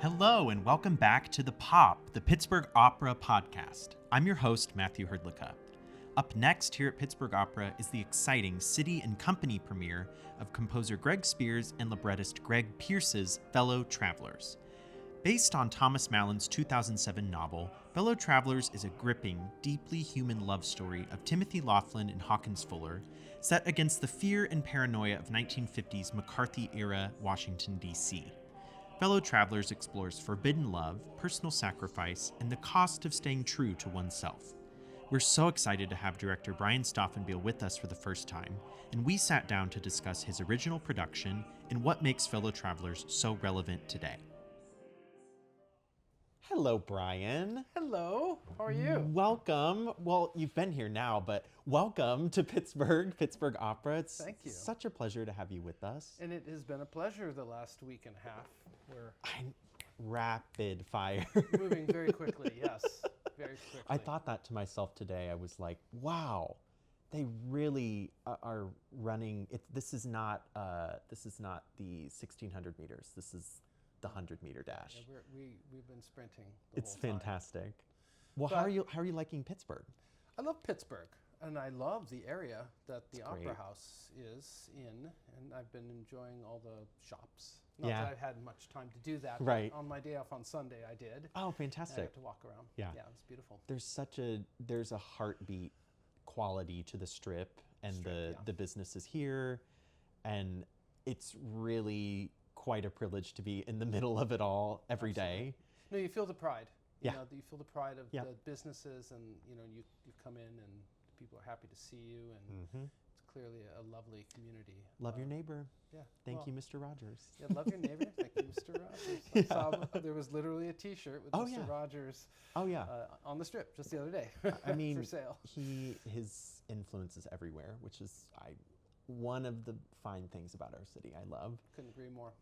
Hello and welcome back to The Pop, the Pittsburgh Opera podcast. I'm your host, Matthew Hrdlicka. Up next here at Pittsburgh Opera is the exciting City and Company premiere of composer Greg Spears and librettist Greg Pierce's Fellow Travelers. Based on Thomas Mallon's 2007 novel, Fellow Travelers is a gripping, deeply human love story of Timothy Laughlin and Hawkins Fuller, set against the fear and paranoia of 1950s McCarthy-era Washington, D.C. Fellow Travelers explores forbidden love, personal sacrifice, and the cost of staying true to oneself. We're so excited to have director Brian Staufenbiel with us for the first time, and we sat down to discuss his original production and what makes Fellow Travelers so relevant today. Hello, Brian. Hello, how are you? Welcome. Well, you've been here now, but welcome to Pittsburgh Opera. It's Thank you. Such a pleasure to have you with us. And it has been a pleasure the last week and a half. We're rapid fire. moving very quickly, yes, very quickly. I thought that to myself today. I was like, wow, they really are running. This is not the 1,600 meters. This is the 100-meter dash. Yeah, we've been sprinting the It's whole time. fantastic. Well, But how are you liking Pittsburgh? I love Pittsburgh, and I love the area that the Opera great. House is in, and I've been enjoying all the shops. Not Yeah. that I've had much time to do that. but Right. On my day off on Sunday, I did. Oh, And I fantastic. got to walk around. Yeah. Yeah, it was beautiful. There's a heartbeat quality to the strip and Strip, yeah. the businesses here, and it's really quite a privilege to be in the middle of it all every day. No, you feel the pride. Yeah. You feel the pride of Yeah. the businesses, and you come in and people are happy to see you, and Mm-hmm. it's clearly a lovely community. Love your neighbor. Yeah. Thank well, you, Mr. Rogers. Yeah, love your neighbor. Thank you, Mr. Rogers. Yeah. I saw there was literally a T-shirt with Oh, Mr. yeah. Rogers Oh yeah. on the strip just the other day. I mean, for sale. his influence is everywhere, which is one of the fine things about our city. I love. Couldn't agree more.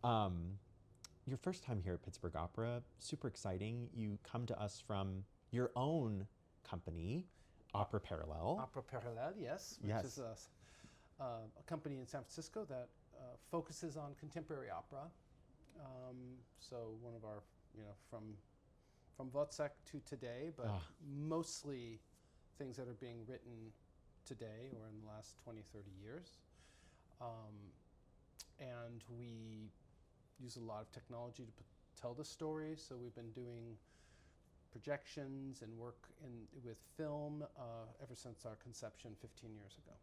Your first time here at Pittsburgh Opera, super exciting. You come to us from your own company, Opera Parallel. Opera Parallel, yes, which Yes. is a company in San Francisco that focuses on contemporary opera. So one of our, from Wozzeck to today, but mostly things that are being written today or in the last 20, 30 years. And we use a lot of technology to tell the story. So we've been doing projections and work with film ever since our conception 15 years ago.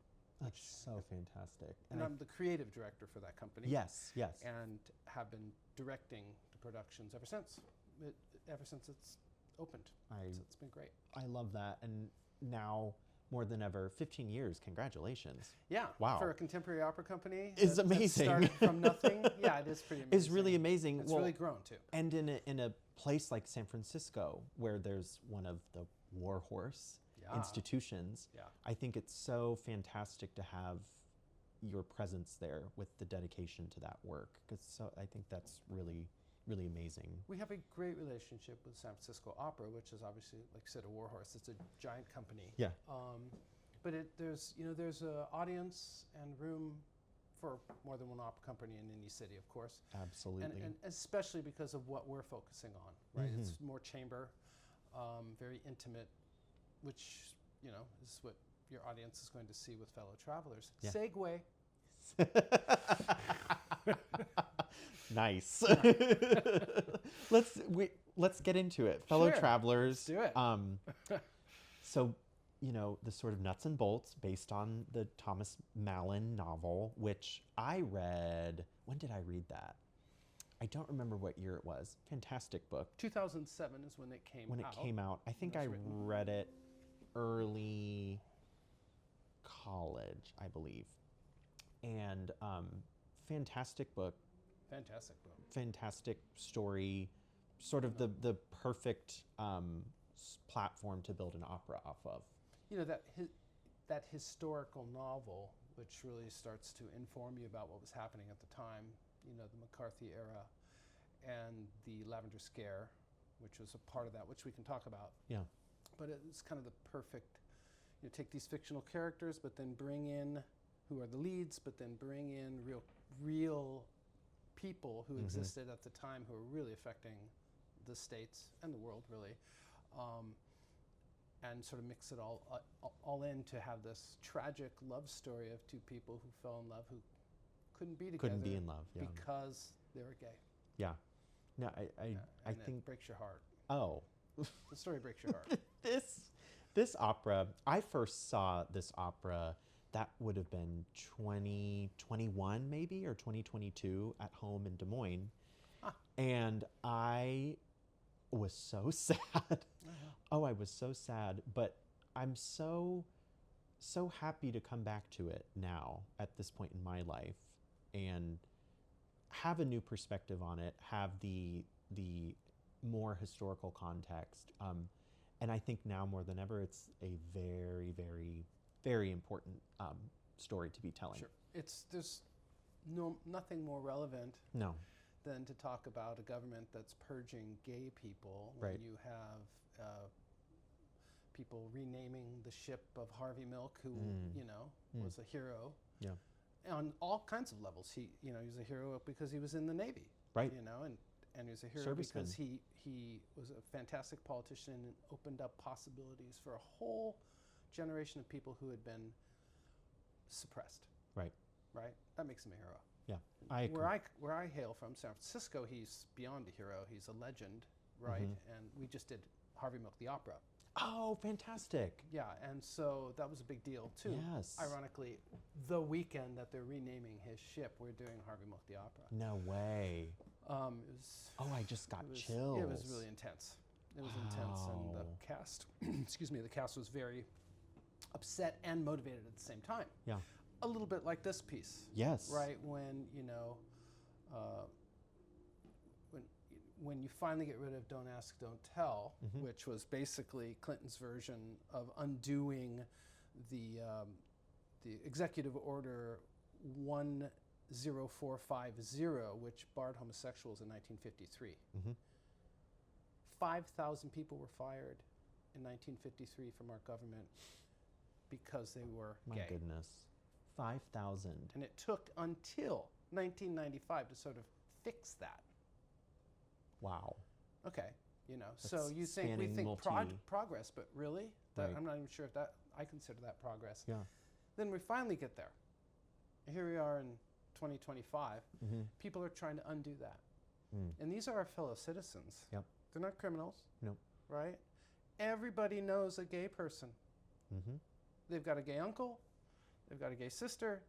That's so fantastic. And I'm the creative director for that company. Yes, yes. And have been directing the productions ever since it's opened. So it's been great. I love that. And now, more than ever, 15 years, congratulations. Yeah. Wow. For a contemporary opera company. It's that amazing. started from nothing. Yeah, it is pretty amazing. It's really amazing. It's really grown too. And in a place like San Francisco, where there's one of the warhorse institutions, I think it's so fantastic to have your presence there with the dedication to that work. I think that's really, really amazing. We have a great relationship with San Francisco Opera, which is obviously, like you said, a warhorse. It's a giant company. Yeah. But there's an audience and room for more than one opera company in any city, of course. Absolutely. And especially because of what we're focusing on, right? Mm-hmm. It's more chamber, very intimate, which, is what your audience is going to see with Fellow Travelers. Yeah. Segue. Nice. Let's get into it. Fellow Sure. Travelers. Let's do it. So, the sort of nuts and bolts based on the Thomas Mallon novel, which I read. When did I read that? I don't remember what year it was. Fantastic book. 2007 is when it came out. When it came out, I think That's I written. read it early college, I believe. And fantastic book. Fantastic book. Fantastic story, sort of the perfect platform to build an opera off of. That historical novel, which really starts to inform you about what was happening at the time, the McCarthy era and the Lavender Scare, which was a part of that, which we can talk about. Yeah. But it's kind of the perfect, take these fictional characters, but then bring in who are the leads, but then bring in real people who existed at the time who were really affecting the States and the world, really, and sort of mix it all in to have this tragic love story of two people who fell in love who couldn't be together. Couldn't be in love, yeah. Because they were gay. Yeah. No, And I think... it breaks your heart. Oh. The story breaks your heart. This opera, I first saw this opera, that would have been 2021 maybe, or 2022 at home in Des Moines. Ah. And I was so sad. Oh, I was so sad. But I'm so happy to come back to it now at this point in my life and have a new perspective on it, have the more historical context. And I think now more than ever, it's a very, very, very important story to be telling. Sure. There's nothing more relevant than to talk about a government that's purging gay people when Right. you have people renaming the ship of Harvey Milk, who was a hero. Yeah. On all kinds of levels. He was a hero because he was in the Navy. Right. And he was a hero Serviceman. because he was a fantastic politician and opened up possibilities for a whole generation of people who had been suppressed. Right. Right? That makes him a hero. Yeah. I agree. Where I hail from, San Francisco, he's beyond a hero. He's a legend, right? And we just did Harvey Milk the opera. Oh, fantastic. Yeah, and so that was a big deal too. Yes. Ironically, the weekend that they're renaming his ship, we're doing Harvey Milk the opera. No way. It was. Oh, I just got chills. It was really intense. It was intense, and the cast, the cast was very upset and motivated at the same time. Yeah. A little bit like this piece. Yes. Right, when you finally get rid of Don't Ask, Don't Tell, which was basically Clinton's version of undoing the executive order 10450, which barred homosexuals in 1953. 5,000 people were fired in 1953 from our government because they were gay. My goodness. 5,000. And it took until 1995 to sort of fix that. Wow. Okay, That's so we think progress, but really, Right. I'm not even sure if that I consider that progress. Yeah. Then we finally get there. Here we are in 2025. People are trying to undo that, and these are our fellow citizens. Yep. They're not criminals. No. Right? Everybody knows a gay person. They've got a gay uncle. They've got a gay sister.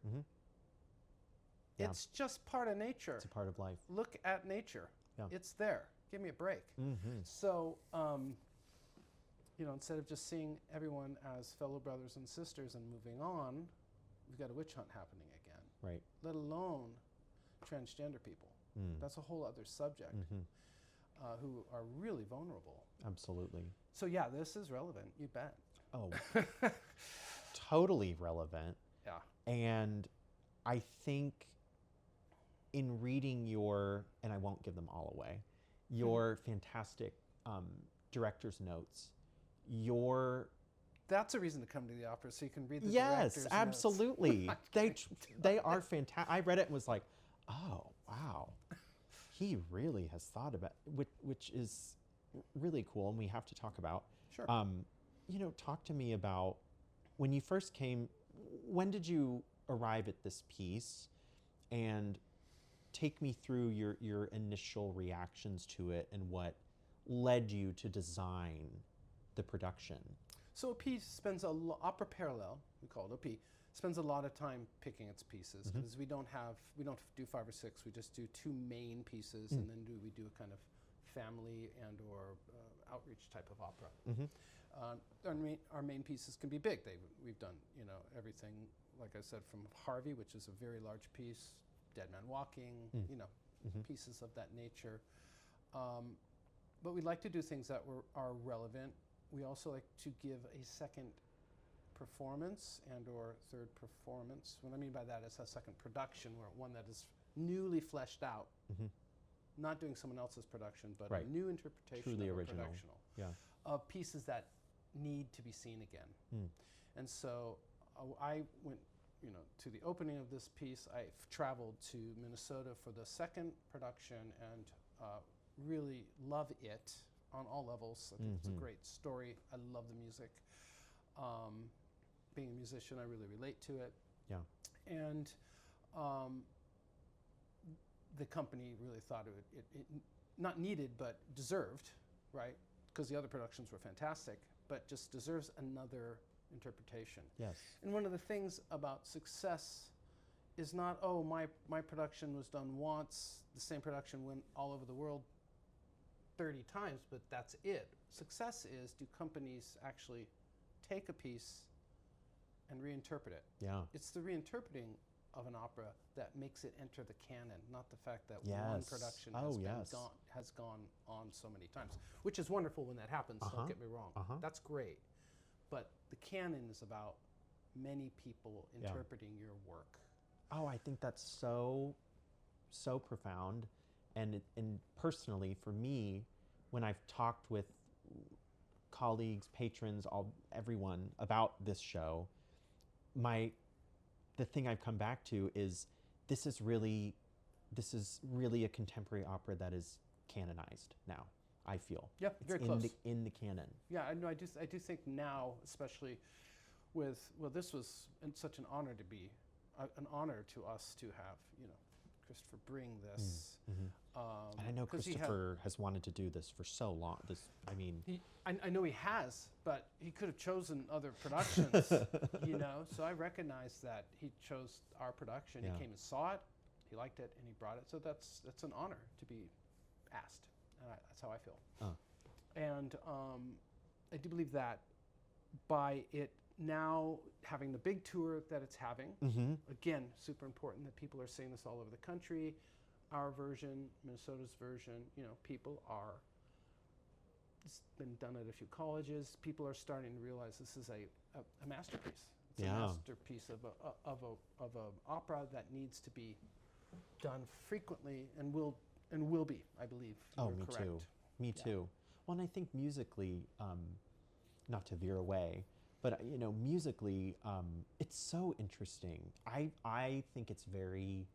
Yeah. It's just part of nature. It's a part of life. Look at nature. Yeah. It's there. Give me a break. So, instead of just seeing everyone as fellow brothers and sisters and moving on, we've got a witch hunt happening again. Right. Let alone transgender people. That's a whole other subject, who are really vulnerable. Absolutely. So yeah, this is relevant. You bet. Oh, totally relevant. Yeah. And I think in reading and I won't give them all away, your fantastic director's notes, That's a reason to come to the opera, so you can read the Yes, director's absolutely. notes. They are fantastic. I read it and was like, oh, wow. He really has thought about, which is really cool, and we have to talk about. Sure. Talk to me about when you first came, when did you arrive at this piece, and take me through your initial reactions to it and what led you to design the production. So OP spends opera parallel, we call it OP, spends a lot of time picking its pieces because we don't do 5 or 6. We just do 2 main pieces, and then we do a kind of family and or outreach type of opera. Our main pieces can be big. We've done everything, like I said, from Harvey, which is a very large piece, Dead Man Walking, pieces of that nature. But we like to do things that are relevant. We also like to give a second performance and or third performance. What I mean by that is a second production, or one that is newly fleshed out. Not doing someone else's production, but Right. a new interpretation Truly of original. a productional. Yeah. Of pieces that need to be seen again. And so I went to the opening of this piece. I traveled to Minnesota for the second production, and really love it on all levels. I think it's a great story. I love the music. Being a musician, I really relate to it. Yeah. And the company really thought it not needed, but deserved, right? Because the other productions were fantastic, but just deserves another interpretation. Yes. And one of the things about success is not, oh, my production was done once, the same production went all over the world 30 times, but that's it. Success is, do companies actually take a piece and reinterpret it? Yeah. It's the reinterpreting of an opera that makes it enter the canon, not the fact that Yes. one production has gone on so many times, which is wonderful when that happens, don't get me wrong. That's great. But the canon is about many people interpreting your work. Oh, I think that's so profound. And personally, for me, when I've talked with colleagues, patrons, everyone about this show, the thing I've come back to is this is really a contemporary opera that is canonized now, I feel. Yeah, it's very close. In the canon. Yeah, I do think now, especially with, well, this was such an honor to be, an honor to us to have, Christopher bring this. And I know Christopher has wanted to do this for so long. I know he has, but he could have chosen other productions, So I recognize that he chose our production. Yeah. He came and saw it, he liked it, and he brought it. So that's an honor to be asked. That's how I feel. Oh. And I do believe that by it now having the big tour that it's having, again, super important that people are seeing this all over the country. Our version, Minnesota's version, people are, it's been done at a few colleges. People are starting to realize this is a masterpiece. It's a masterpiece of an opera that needs to be done frequently and will be, I believe. Oh, You're me correct. too. Me too. Well, and I think musically, not to veer away, but musically, it's so interesting. I think it's very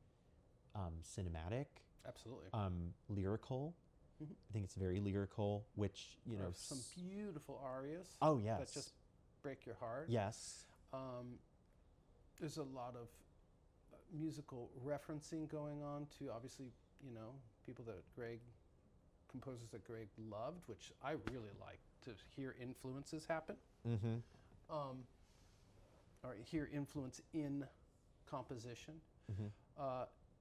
cinematic. Absolutely. Lyrical. I think it's very lyrical, which some beautiful arias. Oh yes. That just break your heart. Yes. There's a lot of musical referencing going on to, obviously, people that composers that Greg loved, which I really like to hear influences happen. Or hear influence in composition.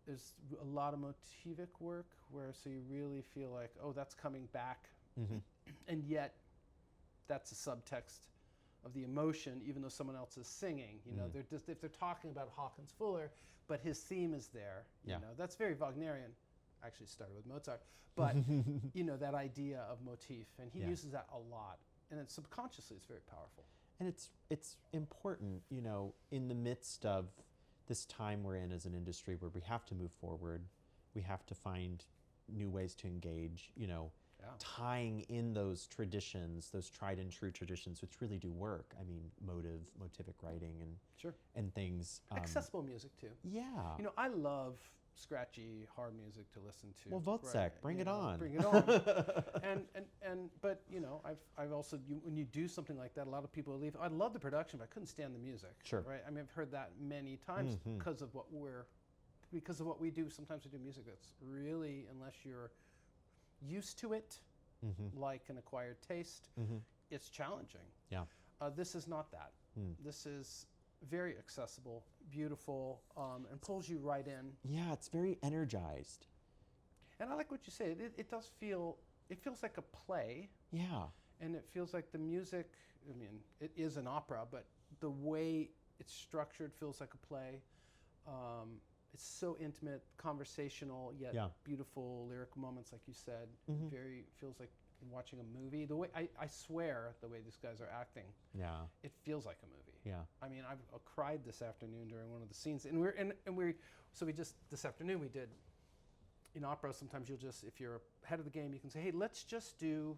There's a lot of motivic work so you really feel like, oh, that's coming back. And yet that's a subtext of the emotion, even though someone else is singing. If they're talking about Hawkins Fuller, but his theme is there. That's very Wagnerian. Actually started with Mozart, but that idea of motif, and he uses that a lot, and then subconsciously it's very powerful. And it's important, in the midst of this time we're in as an industry where we have to move forward, we have to find new ways to engage, tying in those traditions, those tried and true traditions, which really do work. I mean, motivic writing and things. Accessible music too. Yeah. I love scratchy, hard music to listen to. Well, Wozzeck, bring it on. Bring it on. But I've also, when you do something like that, a lot of people leave. I love the production, but I couldn't stand the music. Sure. Right. I mean, I've heard that many times because of what we do. Sometimes we do music that's really, unless you're used to it, like an acquired taste, it's challenging. Yeah. This is not that. This is very accessible, beautiful, and pulls you right in. Yeah, it's very energized. And I like what you say. It does feel, it feels like a play. Yeah. And it feels like the music, I mean, it is an opera, but the way it's structured feels like a play. It's so intimate, conversational, yet beautiful lyric moments, like you said. Very, feels like watching a movie. The way, I swear, the way these guys are acting, it feels like a movie. Yeah. I mean, I cried this afternoon during one of the scenes, so this afternoon we did, in opera, sometimes you'll just, if you're ahead of the game, you can say, hey, let's just do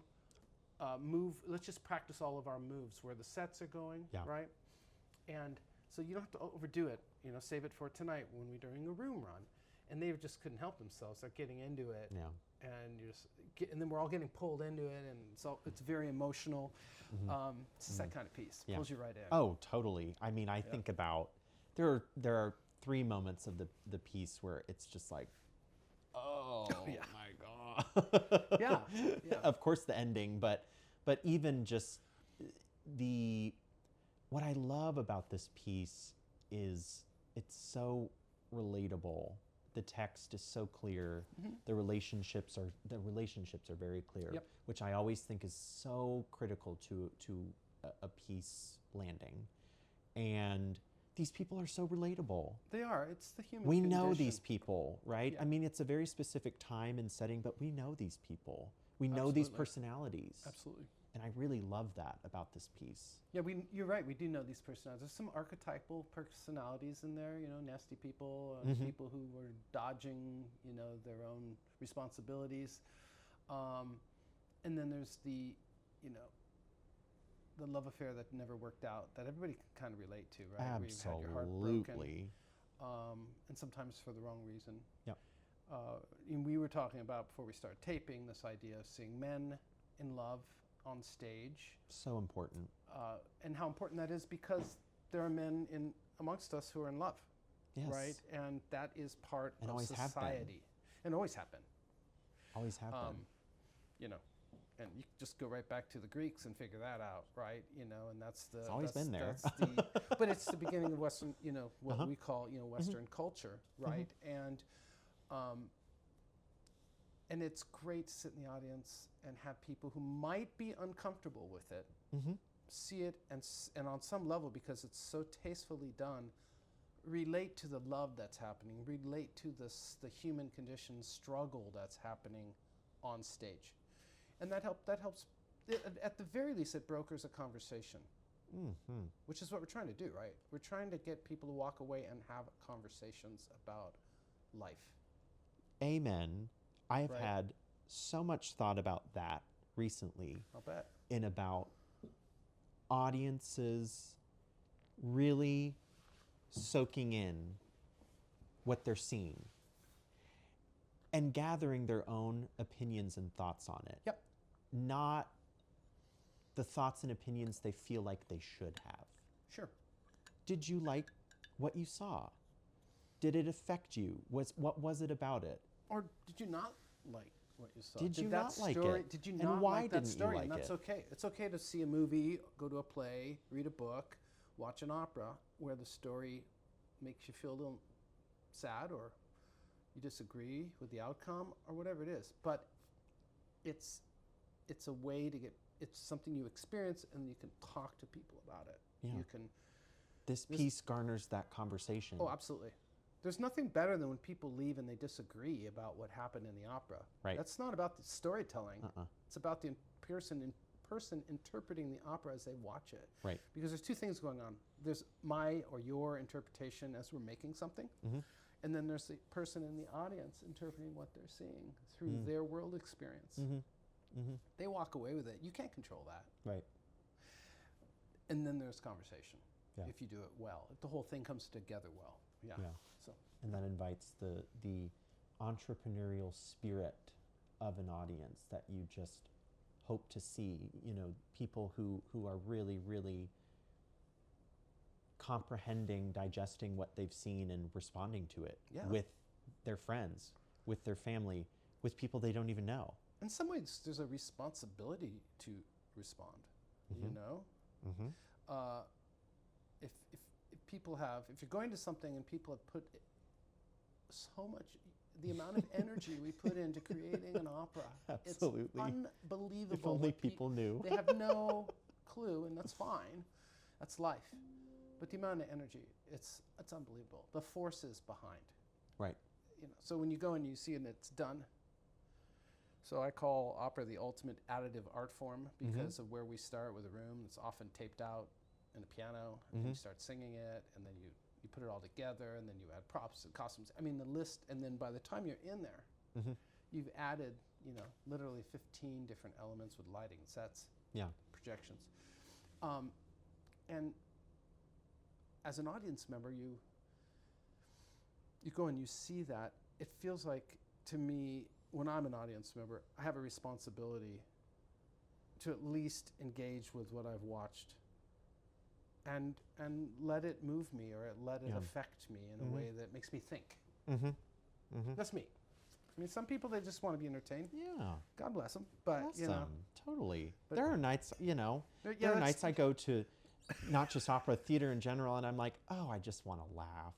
let's just practice all of our moves where the sets are going, right? And so you don't have to overdo it, save it for tonight when we're doing a room run. and they just couldn't help themselves. They're getting into it, Yeah. and and then we're all getting pulled into it, and so it's very emotional. It's just that kind of piece. Yeah. Pulls you right in. Oh, totally. I mean, I think about there are 3 moments of the piece where it's just like, oh my God. Yeah. Of course, the ending, but even just what I love about this piece is it's so relatable. The text is so clear. The relationships are very clear, Yep. which I always think is so critical to a piece landing. And these people are so relatable. They are. It's the human We condition. know these people, right? Yeah. I mean, it's a very specific time and setting, but we know these people. We know these Absolutely. personalities. Absolutely. And I really love that about this piece. Yeah, you're right. We do know these personalities. There's some archetypal personalities in there, nasty people, people who were dodging, their own responsibilities. And then there's the love affair that never worked out that everybody can kind of relate to, right? Where you've had your heart broken, Absolutely. and sometimes for the wrong reason. Yep. And we were talking about before we started taping this idea of seeing men in love on stage. So important. And how important that is because there are men amongst us who are in love, Yes. right? And that is part And of always have been. society. And always have been. Always have been. And you just go right back to the Greeks and figure that out, right? And that's the. It's always been there. But it's the beginning of Western, what we call, Western culture, right? And it's great to sit in the audience and have people who might be uncomfortable with it see it and on some level, because it's so tastefully done, relate to the love that's happening, relate to the human condition struggle that's happening on stage. And that helps. At the very least, it brokers a conversation, which is what we're trying to do, right? We're trying to get people to walk away and have conversations about life. Amen. I've Right. had so much thought about that recently. I'll bet. In about audiences really soaking in what they're seeing and gathering their own opinions and thoughts on it. Yep. Not the thoughts and opinions they feel like they should have. Sure. Did you like what you saw? Did it affect you? What was it about it? Or did you not like what you saw? Did you that not like story, it? Did you And not why like that didn't you story? like And that's it? okay. It's okay to see a movie, go to a play, read a book, watch an opera where the story makes you feel a little sad or you disagree with the outcome or whatever it is. But it's a way to it's something you experience and you can talk to people about it. Yeah. You can. This piece garners that conversation. Oh, absolutely. There's nothing better than when people leave and they disagree about what happened in the opera. Right. That's not about the storytelling. It's about the person interpreting the opera as they watch it. Right. Because there's 2 things going on. There's my or your interpretation as we're making something, and then there's the person in the audience interpreting what they're seeing through their world experience. They walk away with it. You can't control that. Right. And then there's conversation. Yeah. If you do it well, if the whole thing comes together well. Yeah. So. And that invites the entrepreneurial spirit of an audience that you just hope to see. People who are really, really comprehending, digesting what they've seen and responding to it with their friends, with their family, with people they don't even know. In some ways, there's a responsibility to respond. If people if you're going to something and people have put so much, the amount of energy we put into creating an opera, Absolutely. it's unbelievable. If only people knew. They have no clue, and that's fine. That's life. But the amount of energy, it's unbelievable. The forces behind. Right. So when you go and you see it and it's done. So I call opera the ultimate additive art form because of where we start with a room that's often taped out in a piano, and then you start singing it, and then you put it all together, and then you add props and costumes. I mean, the list, and then by the time you're in there, you've added, literally 15 different elements with lighting, sets, projections. And as an audience member, you go and you see that, it feels like to me when I'm an audience member, I have a responsibility to at least engage with what I've watched and let it move me or let it affect me in a way that makes me think. That's me. I mean, some people, they just want to be entertained. Yeah. God bless them. But, you know. Totally. But there are nights, there are nights I go to, not just opera, theater in general, and I'm like, oh, I just want to laugh.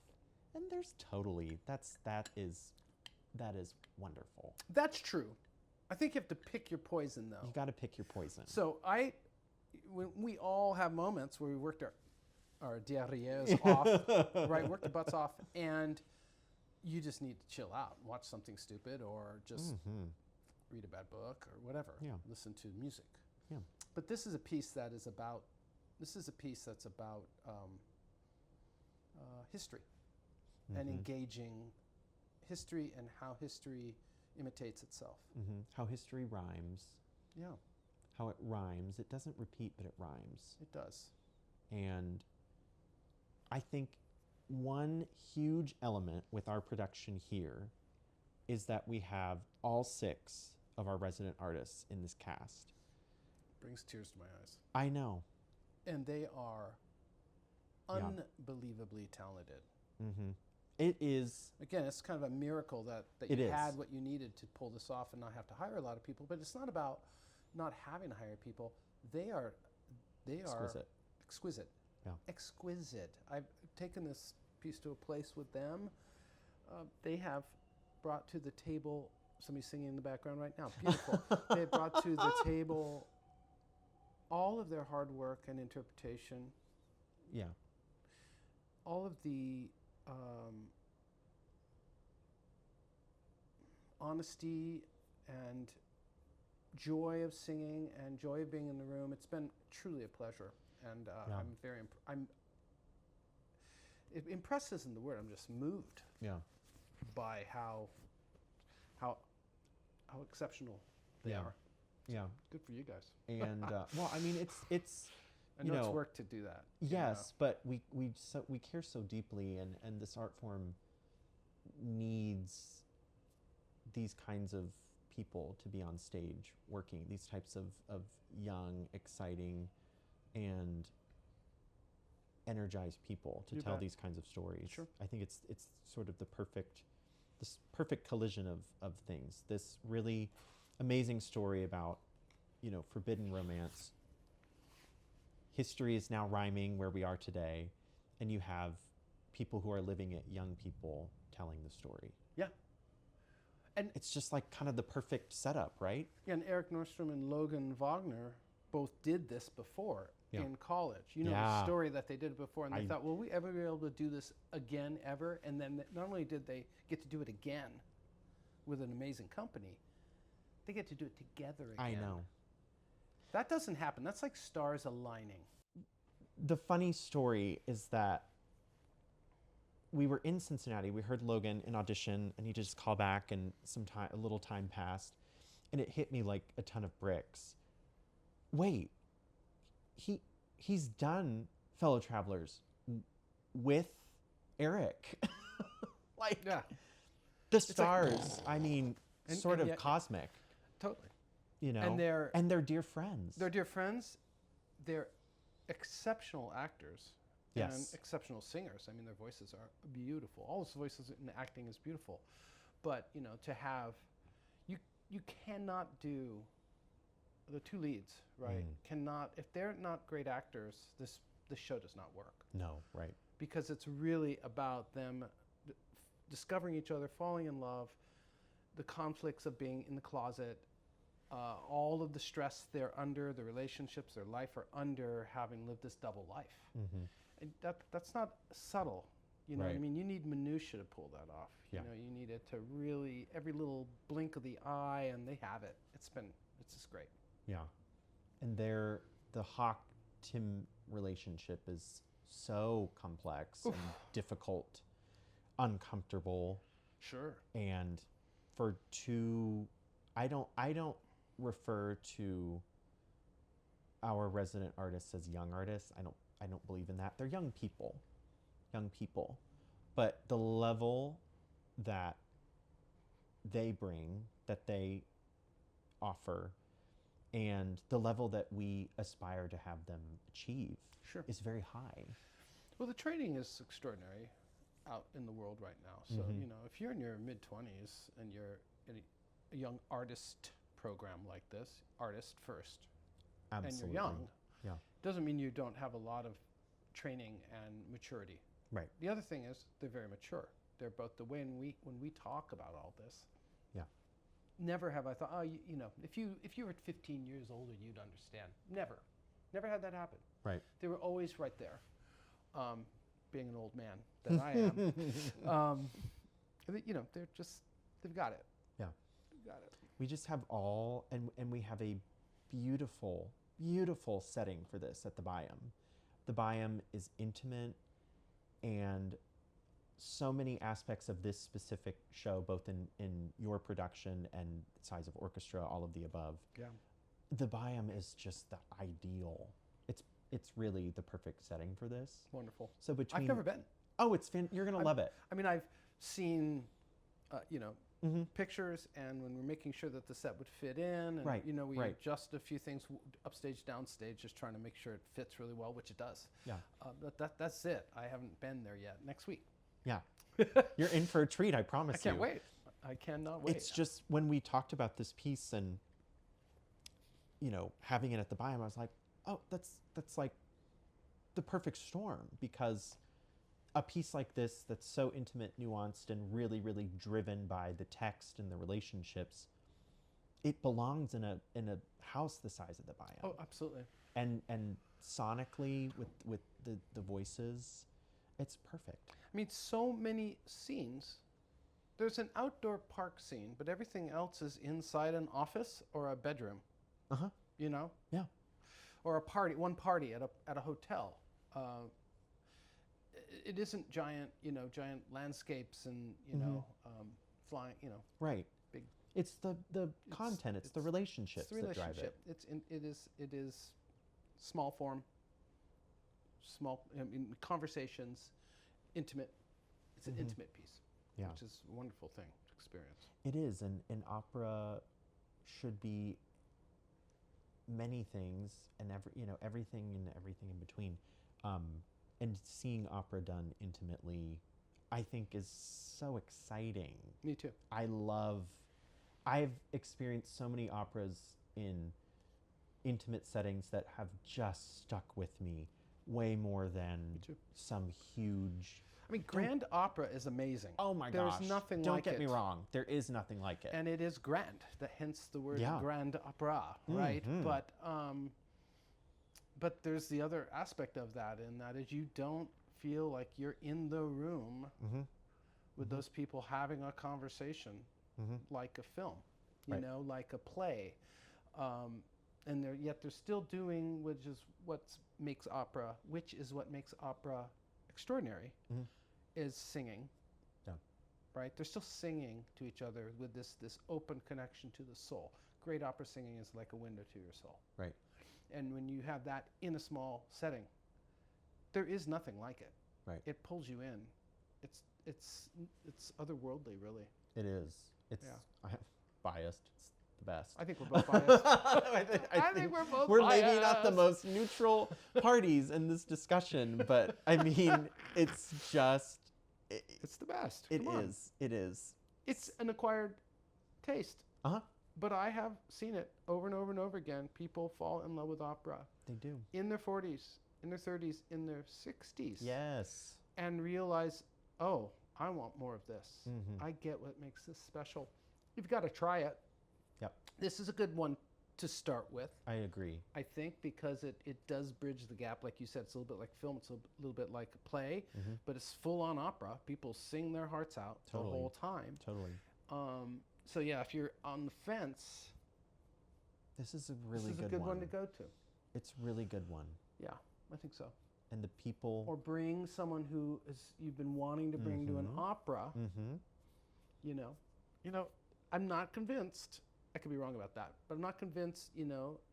And there's totally, that is wonderful. That's true. I think you have to pick your poison, though. You got to pick your poison. So when we all have moments where we worked our derrieres off, right? Worked the butts off, and you just need to chill out, watch something stupid, or just read a bad book, or whatever. Yeah. Listen to music. Yeah. But this is a piece that's about history and engaging history and how history imitates itself. How history rhymes. Yeah. How it rhymes. It doesn't repeat, but it rhymes. It does. And I think one huge element with our production here is that we have all 6 of our resident artists in this cast. Brings tears to my eyes. I know. And they are unbelievably talented. It is. Again, it's kind of a miracle that you had what you needed to pull this off and not have to hire a lot of people. But it's not about not having to hire people. They are exquisite. Yeah. Exquisite. I've taken this piece to a place with them. They have brought to the table, somebody's singing in the background right now, beautiful. They have brought to the table all of their hard work and interpretation. Yeah. All of the honesty and joy of singing and joy of being in the room. It's been truly a pleasure, and I'm very impressed isn't the word. I'm just moved by how exceptional they are. Yeah. Good for you guys. And well, I mean, it's I know it's work to do that. Yes, but we care so deeply, and this art form needs these kinds of people to be on stage working, these types of young, exciting, and energized people to tell these kinds of stories. Sure. I think it's sort of this perfect collision of things. This really amazing story about, forbidden romance. History is now rhyming where we are today, and you have people who are living it, young people telling the story. Yeah. And it's just like kind of the perfect setup, right? Yeah, and Eric Nordstrom and Logan Wagner both did this before in college. The story that they did it before, and they thought, will we ever be able to do this again, ever? And then not only did they get to do it again with an amazing company, they get to do it together again. I know. That doesn't happen. That's like stars aligning. The funny story is that we were in Cincinnati. We heard Logan in audition, and he just called back, and a little time passed, and it hit me like a ton of bricks. Wait, he's done Fellow Travelers with Eric. The stars. I mean, sort of cosmic. Totally. And they're dear friends. They're dear friends. They're exceptional actors. Yes. And exceptional singers. I mean, their voices are beautiful. All those voices in acting is beautiful. But, to have, you cannot do, the 2 leads, right? Cannot, if they're not great actors, this show does not work. No, right. Because it's really about them discovering each other, falling in love, the conflicts of being in the closet, all of the stress they're under, the relationships, their life are under, having lived this double life. And that's not subtle, you know what I mean? You need minutia to pull that off. You need it to really, every little blink of the eye, and they have it. It's just great. Yeah. And the Hawk-Tim relationship is so complex and difficult, uncomfortable. Sure. And I don't refer to our resident artists as young artists. I don't believe in that. They're young people. But the level that they bring, that they offer, and the level that we aspire to have them achieve Sure. is very high. Well, the training is extraordinary out in the world right now. So, if you're in your mid-20s and you're in a young artist program like this, artist first, Absolutely. and you're young, Yeah. doesn't mean you don't have a lot of training and maturity. Right. The other thing is they're very mature. They're both the way when we talk about all this. Yeah. Never have I thought, if you were 15 years older, you'd understand. Never had that happen. Right. They were always right there. Being an old man that I am, they've got it. Yeah. They've got it. We just have and we have a beautiful, beautiful setting for this at the Byham. The Byham is intimate, and so many aspects of this specific show, both in your production and size of orchestra, all of the above. Yeah. The Byham is just the ideal. It's really the perfect setting for this. Wonderful. So between I've never been. Oh, you're gonna love it. I mean, I've seen, pictures, and when we're making sure that the set would fit in, and Right, we right. adjust a few things upstage, downstage, just trying to make sure it fits really well, which it does. Yeah. But that's it. I haven't been there yet. Next week. Yeah. You're in for a treat, I promise I can't you. wait. I cannot wait. It's just when we talked about this piece and having it at the Byham, I was like, oh, that's like the perfect storm, because a piece like this that's so intimate, nuanced, and really, really driven by the text and the relationships, it belongs in a house the size of the Byham. Oh, absolutely. And sonically with the voices, it's perfect. I mean, so many scenes. There's an outdoor park scene, but everything else is inside an office or a bedroom. Uh-huh. Yeah. Or one party at a hotel. It isn't giant landscapes and flying. Right. Big. It's the content. It's the relationships It's the that drive it. It is small form. Conversations, intimate. It's an intimate piece. Yeah. Which is a wonderful thing to experience. It is, and opera should be many things, and everything in between. And seeing opera done intimately, I think, is so exciting. Me too. I've experienced so many operas in intimate settings that have just stuck with me way more than some huge. I mean, grand opera is amazing. Oh my gosh. There's nothing Don't like it. get me wrong. There is nothing like it. And it is grand, hence the word Yeah. grand opera, right? Mhm. But there's the other aspect of that, and that is you don't feel like you're in the room with those people having a conversation like a film, Right. like a play. And they're still doing, which is what makes opera extraordinary, is singing. Yeah. Right? They're still singing to each other with this open connection to the soul. Great opera singing is like a window to your soul. Right. And when you have that in a small setting, there is nothing like it. Right. It pulls you in. It's otherworldly, really. It is. It's Yeah. I'm biased. It's the best. I think we're both biased. I think we're both we're biased. maybe not the most neutral parties in this discussion, but I mean, it's just. It's the best. It Come on. is. It is. It's an acquired taste. Uh-huh. But I have seen it over and over and over again. People fall in love with opera They do. in their 40s, in their 30s, in their 60s. Yes. And realize, oh, I want more of this. Mhm. I get what makes this special. You've got to try it. Yep. This is a good one to start with, I agree. I think, because it does bridge the gap. Like you said, it's a little bit like film. It's a little bit like a play, but it's full-on opera. People sing their hearts out Totally. the whole time. Totally. So yeah, if you're on the fence, This is a really this is a good one to go to. It's a really good one. Yeah, I think so. And the people. Or bring someone who you've been wanting to bring to an opera. You know, I'm not convinced. I could be wrong about that, but I'm not convinced.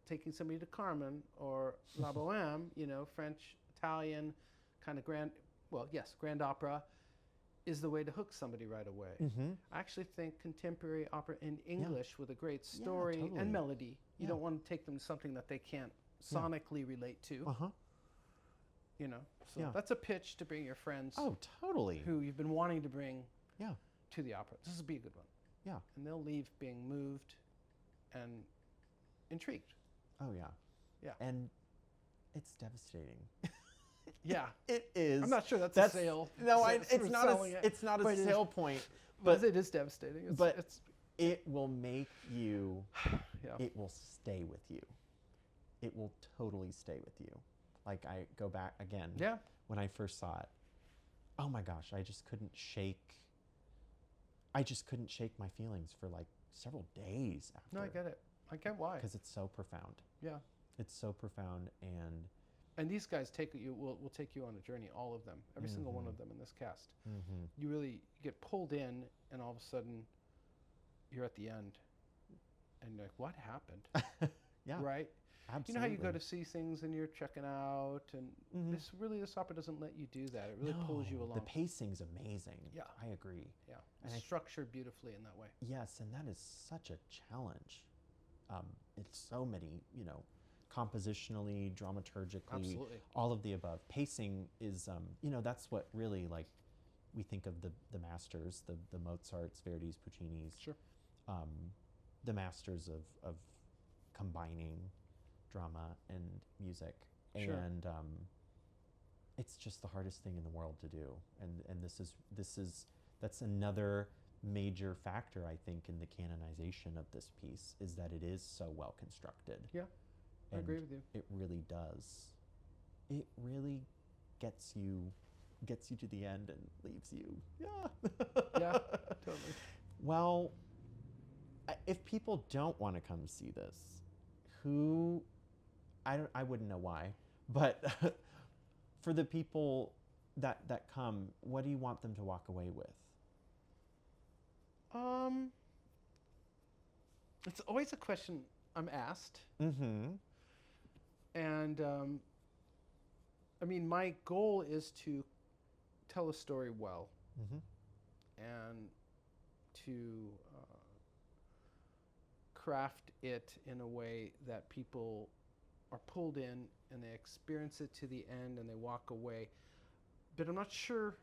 Taking somebody to Carmen or La Boheme, French, Italian, kind of grand. Well, yes, grand opera. is the way to hook somebody right away. Mm-hmm. I actually think contemporary opera in English with a great story totally. and melody, you Yeah. don't want to take them to something that they can't sonically relate to. Uh-huh. You know, so Yeah. that's a pitch to bring your friends Oh, totally. who you've been wanting to bring Yeah. to the opera. This would be a good one. Yeah. And they'll leave being moved and intrigued. Oh, yeah. Yeah. And it's devastating. Yeah. It is. I'm not sure that's a sale. No, It's it's not it's not a but it is- sale point. But it is devastating. It's It will make you, yeah. it will stay with you. It will totally stay with you. Like, I go back again. Yeah. When I first saw it, oh my gosh, I just couldn't shake my feelings for like several days after. No, I get it. I get why. Because it's so profound. Yeah. It's so profound, and these guys will take you on a journey, all of them, every single one of them in this cast. mm-hmm. You really get pulled in, and all of a sudden, you're at the end, and you're like, what happened? Yeah. Right? Absolutely. You know how you go to see things and you're checking out, and this opera doesn't let you do that. It really pulls you along. The pacing's amazing. Yeah. I agree. Yeah. And It's structured beautifully in that way. Yes, and that is such a challenge. It's so many, compositionally, dramaturgically, Absolutely. all of the above. Pacing is, that's what really, like, we think of the masters, the Mozarts, Verdi's, Puccini's. Sure. The masters of combining drama and music. Sure. And it's just the hardest thing in the world to do. And that's another major factor, I think, in the canonization of this piece, is that it is so well constructed. Yeah, I agree with you. It really does. It really gets you to the end and leaves you. Yeah. Yeah, totally. Well, if people don't want to come see this, I wouldn't know why, but for the people that come, what do you want them to walk away with? It's always a question I'm asked. Mm-hmm. And I mean, my goal is to tell a story well, Mm-hmm. and to craft it in a way that people are pulled in and they experience it to the end and they walk away. But I'm not sure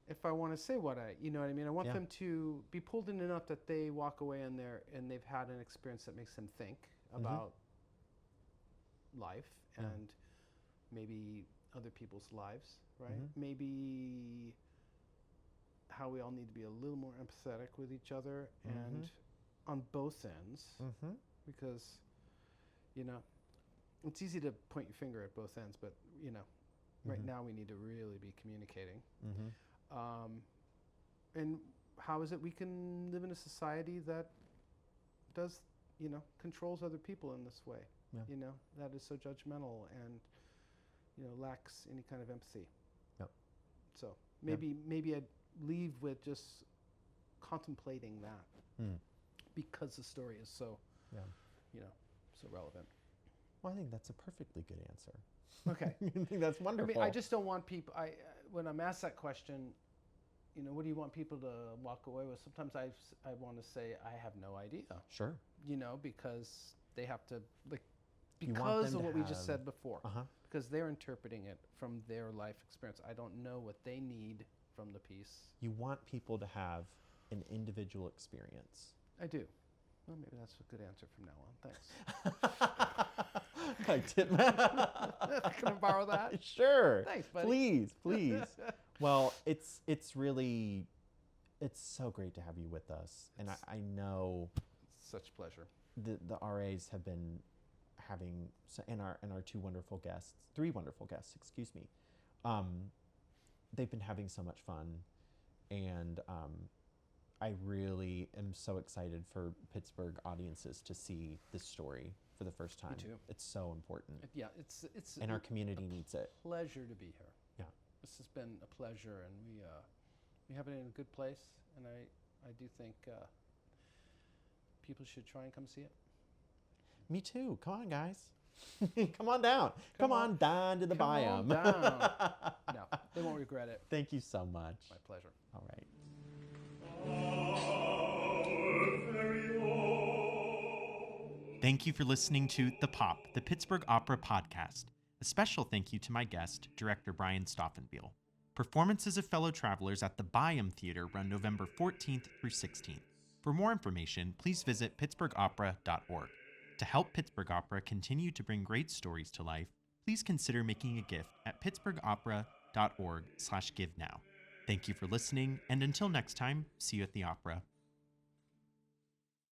if I want to say you know what I mean? I want them to be pulled in enough that they walk away and they've had an experience that makes them think about life and maybe other people's lives, right? Mm-hmm. Maybe how we all need to be a little more empathetic with each other and on both ends, because, it's easy to point your finger at both ends, but, right now we need to really be communicating. And how is it we can live in a society that does, controls other people in this way, that is so judgmental and, lacks any kind of empathy. Yep. So maybe I'd leave with just contemplating that because the story is so, so relevant. Well, I think that's a perfectly good answer. Okay. I think that's wonderful. I mean, I just don't want people, when I'm asked that question, what do you want people to walk away with? Sometimes I want to say, I have no idea. Sure. Because they have to, like, You want because them of to what we just have- said before. Uh-huh. Because they're interpreting it from their life experience. I don't know what they need from the piece. You want people to have an individual experience. I do. Well, maybe that's a good answer from now on. Thanks. Can I borrow that? Sure. Thanks, buddy. Please. Well, it's so great to have you with us, and I know Such pleasure. the RAs have been having, and our three wonderful guests, excuse me, they've been having so much fun, and I really am so excited for Pittsburgh audiences to see this story for the first time. Me too. It's so important. Yeah, it's And our community needs it. pleasure to be here. Yeah. This has been a pleasure, and we have it in a good place, and I do think people should try and come see it. Me too. Come on, guys. Come on down. Come on down to the Come on Byham. down. No, They won't regret it. Thank you so much. My pleasure. All right. Thank you for listening to The Pop, the Pittsburgh Opera podcast. A special thank you to my guest, director Brian Staufenbiel. Performances of fellow travelers at the Byham Theater run November 14th through 16th. For more information, please visit pittsburghopera.org. To help Pittsburgh Opera continue to bring great stories to life, please consider making a gift at pittsburghopera.org/give now. Thank you for listening, and until next time, see you at the opera.